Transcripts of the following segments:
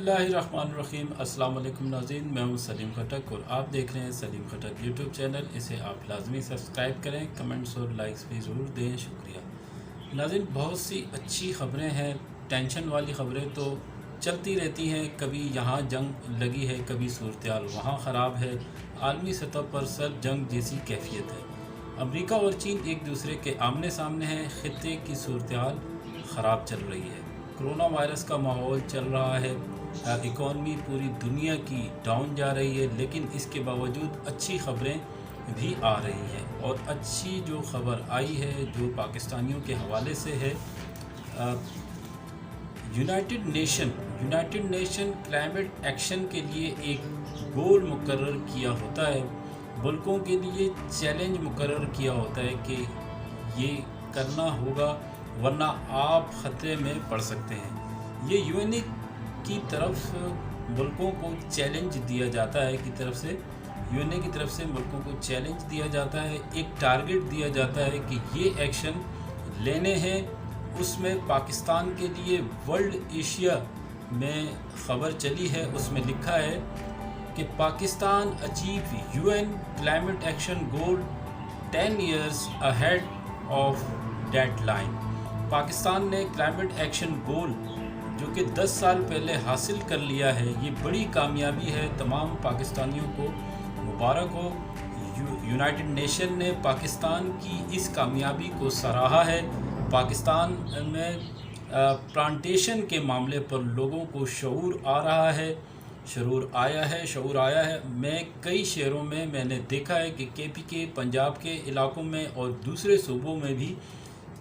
اللہ الرحمن الرحیم۔ السلام علیکم ناظرین، میں ہوں سلیم خٹک اور آپ دیکھ رہے ہیں سلیم خٹک یوٹیوب چینل۔ اسے آپ لازمی سبسکرائب کریں، کمنٹس اور لائکس بھی ضرور دیں، شکریہ ناظرین۔ بہت سی اچھی خبریں ہیں، ٹینشن والی خبریں تو چلتی رہتی ہیں، کبھی یہاں جنگ لگی ہے، کبھی صورتحال وہاں خراب ہے، عالمی سطح پر سر جنگ جیسی کیفیت ہے۔ امریکہ اور چین ایک دوسرے کے آمنے سامنے ہیں، خطے کی صورتحال خراب چل رہی ہے، کرونا وائرس کا ماحول چل رہا ہے، اکانومی پوری دنیا کی ڈاؤن جا رہی ہے، لیکن اس کے باوجود اچھی خبریں بھی آ رہی ہیں۔ اور اچھی جو خبر آئی ہے جو پاکستانیوں کے حوالے سے ہے، یونائٹڈ نیشن کلائمیٹ ایکشن کے لیے ایک گول مقرر کیا ہوتا ہے، ملکوں کے لیے چیلنج مقرر کیا ہوتا ہے کہ یہ کرنا ہوگا ورنہ آپ خطرے میں پڑ سکتے ہیں۔ یہ یو این اے کی طرف ملکوں کو چیلنج دیا جاتا ہے، یو این اے کی طرف سے ملکوں کو چیلنج دیا جاتا ہے، ایک ٹارگٹ دیا جاتا ہے کہ یہ ایکشن لینے ہیں۔ اس میں پاکستان کے لیے ورلڈ ایشیا میں خبر چلی ہے، اس میں لکھا ہے کہ Pakistan achieve U N climate action goal 10 years ahead of deadline. Pakistan نے کلائمیٹ ایکشن گول جو کہ 10 سال پہلے حاصل کر لیا ہے، یہ بڑی کامیابی ہے، تمام پاکستانیوں کو مبارک ہو۔ یونائٹڈ نیشن نے پاکستان کی اس کامیابی کو سراہا ہے۔ پاکستان میں پلانٹیشن کے معاملے پر لوگوں کو شعور آیا ہے۔ میں کئی شہروں میں نے دیکھا ہے کہ کے پی کے پنجاب کے علاقوں میں اور دوسرے صوبوں میں بھی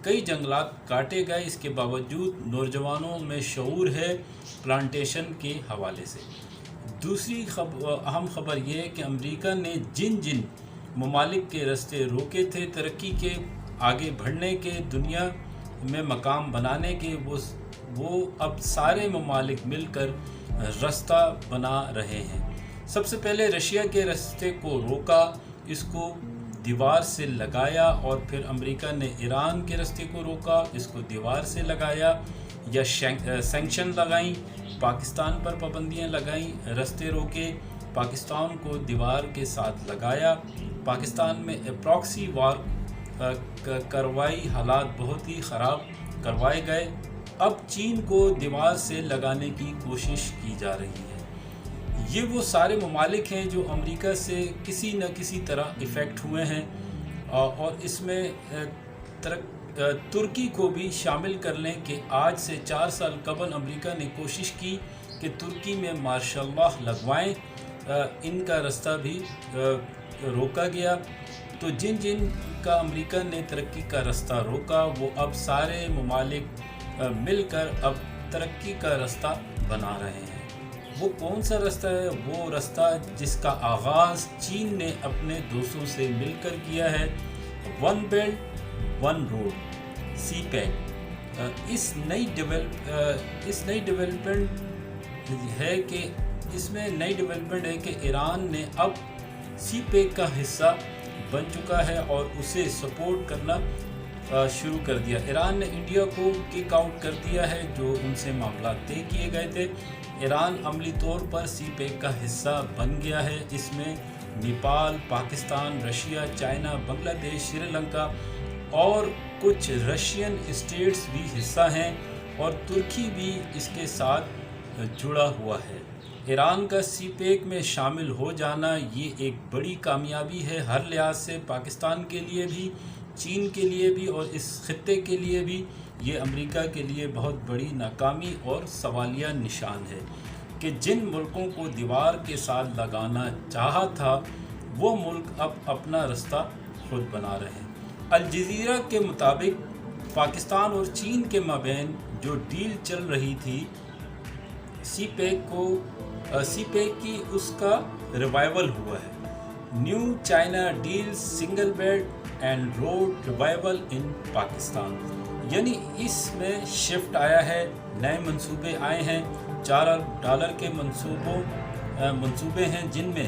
کئی جنگلات کاٹے گئے، اس کے باوجود نوجوانوں میں شعور ہے پلانٹیشن کے حوالے سے۔ دوسری اہم خبر یہ ہے کہ امریکہ نے جن ممالک کے راستے روکے تھے ترقی کے، آگے بڑھنے کے، دنیا میں مقام بنانے کے، وہ اب سارے ممالک مل کر راستہ بنا رہے ہیں۔ سب سے پہلے رشیا کے راستے کو روکا، اس کو دیوار سے لگایا، اور پھر امریکہ نے ایران کے راستے کو روکا، اس کو دیوار سے لگایا یا سینکشن لگائیں، پاکستان پر پابندیاں لگائیں، راستے روکے، پاکستان کو دیوار کے ساتھ لگایا، پاکستان میں پراکسی وار کروائی، حالات بہت ہی خراب کروائے گئے۔ اب چین کو دیوار سے لگانے کی کوشش کی جا رہی ہے۔ یہ وہ سارے ممالک ہیں جو امریکہ سے کسی نہ کسی طرح افیکٹ ہوئے ہیں، اور اس میں ترکی کو بھی شامل کر لیں کہ آج سے 4 سال قبل امریکہ نے کوشش کی کہ ترکی میں مارشل لا لگوائیں، ان کا راستہ بھی روکا گیا۔ تو جن کا امریکہ نے ترقی کا راستہ روکا، وہ اب سارے ممالک مل کر اب ترقی کا راستہ بنا رہے ہیں۔ وہ کون سا راستہ ہے؟ وہ راستہ جس کا آغاز چین نے اپنے دوستوں سے مل کر کیا ہے، ون بیلٹ ون روڈ، سی پیک۔ اس نئی ڈیولپمنٹ ہے کہ ایران نے اب سی پیک کا حصہ بن چکا ہے اور اسے سپورٹ کرنا شروع کر دیا۔ ایران نے انڈیا کو کک آؤٹ کر دیا ہے، جو ان سے معاملات طے کیے گئے تھے۔ ایران عملی طور پر سی پیک کا حصہ بن گیا ہے۔ اس میں نیپال، پاکستان، رشیا، چائنا، بنگلہ دیش، سری لنکا اور کچھ رشین اسٹیٹس بھی حصہ ہیں، اور ترکی بھی اس کے ساتھ جڑا ہوا ہے۔ ایران کا سی پیک میں شامل ہو جانا یہ ایک بڑی کامیابی ہے، ہر لحاظ سے، پاکستان کے لیے بھی، چین کے لیے بھی، اور اس خطے کے لیے بھی۔ یہ امریکہ کے لیے بہت بڑی ناکامی اور سوالیہ نشان ہے کہ جن ملکوں کو دیوار کے ساتھ لگانا چاہا تھا، وہ ملک اب اپنا راستہ خود بنا رہے ہیں۔ الجزیرہ کے مطابق پاکستان اور چین کے مابین جو ڈیل چل رہی تھی سی پیک کی، اس کا ریوائول ہوا ہے۔ New China deal, single belt and road revival in Pakistan, یعنی اس میں شفٹ آیا ہے، نئے منصوبے آئے ہیں۔ $4 کے منصوبے ہیں، جن میں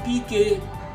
PK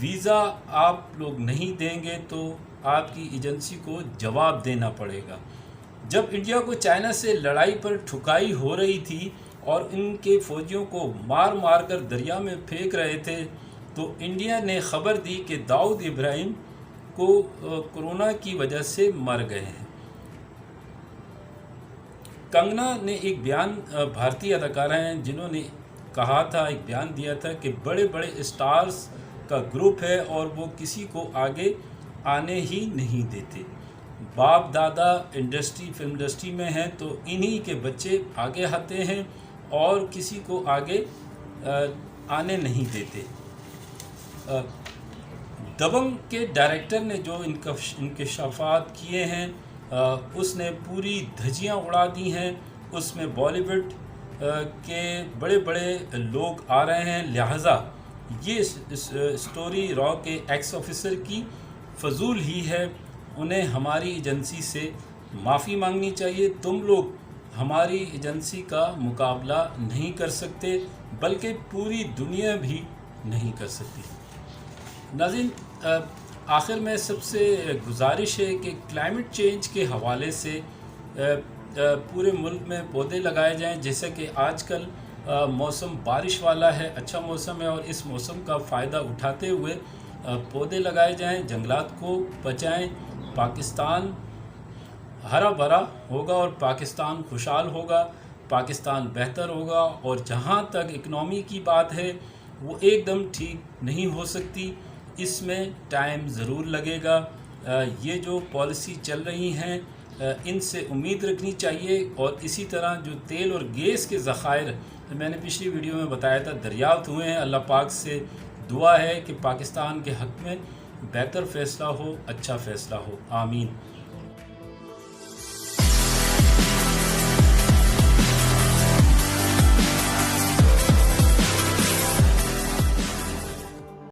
ویزا آپ لوگ نہیں دیں گے تو آپ کی ایجنسی کو جواب دینا پڑے گا۔ جب انڈیا کو چائنا سے لڑائی پر ٹھکائی ہو رہی تھی اور ان کے فوجیوں کو مار مار کر دریا میں پھینک رہے تھے تو انڈیا نے خبر دی کہ داؤد ابراہیم کو کورونا کی وجہ سے مر گئے ہیں۔ کنگنا نے ایک بیان، بھارتی اداکارہ ہیں جنہوں نے کہا تھا، ایک بیان دیا تھا کہ بڑے بڑے اسٹارز کا گروپ ہے اور وہ کسی کو آگے آنے ہی نہیں دیتے۔ باپ دادا فلم انڈسٹری میں ہیں تو انہی کے بچے آگے آتے ہیں اور کسی کو آگے آنے نہیں دیتے۔ دبنگ کے ڈائریکٹر نے جو انکشافات کیے ہیں اس نے پوری دھجیاں اڑا دی ہیں۔ اس میں بالی ووڈ کے بڑے بڑے لوگ آ رہے ہیں، لہٰذا یہ اسٹوری را کے ایکس آفیسر کی فضول ہی ہے۔ انہیں ہماری ایجنسی سے معافی مانگنی چاہیے۔ تم لوگ ہماری ایجنسی کا مقابلہ نہیں کر سکتے، بلکہ پوری دنیا بھی نہیں کر سکتی۔ ناظرین، آخر میں سب سے گزارش ہے کہ کلائمیٹ چینج کے حوالے سے پورے ملک میں پودے لگائے جائیں، جیسا کہ آج کل موسم بارش والا ہے، اچھا موسم ہے، اور اس موسم کا فائدہ اٹھاتے ہوئے پودے لگائے جائیں، جنگلات کو بچائیں۔ پاکستان ہرا بھرا ہوگا اور پاکستان خوشحال ہوگا، پاکستان بہتر ہوگا، اور جہاں تک اکنامی کی بات ہے وہ ایک دم ٹھیک نہیں ہو سکتی، اس میں ٹائم ضرور لگے گا۔ یہ جو پالیسی چل رہی ہیں ان سے امید رکھنی چاہیے، اور اسی طرح جو تیل اور گیس کے ذخائر میں نے پچھلی ویڈیو میں بتایا تھا دریافت ہوئے ہیں، اللہ پاک سے دعا ہے کہ پاکستان کے حق میں بہتر فیصلہ ہو، اچھا فیصلہ ہو، آمین۔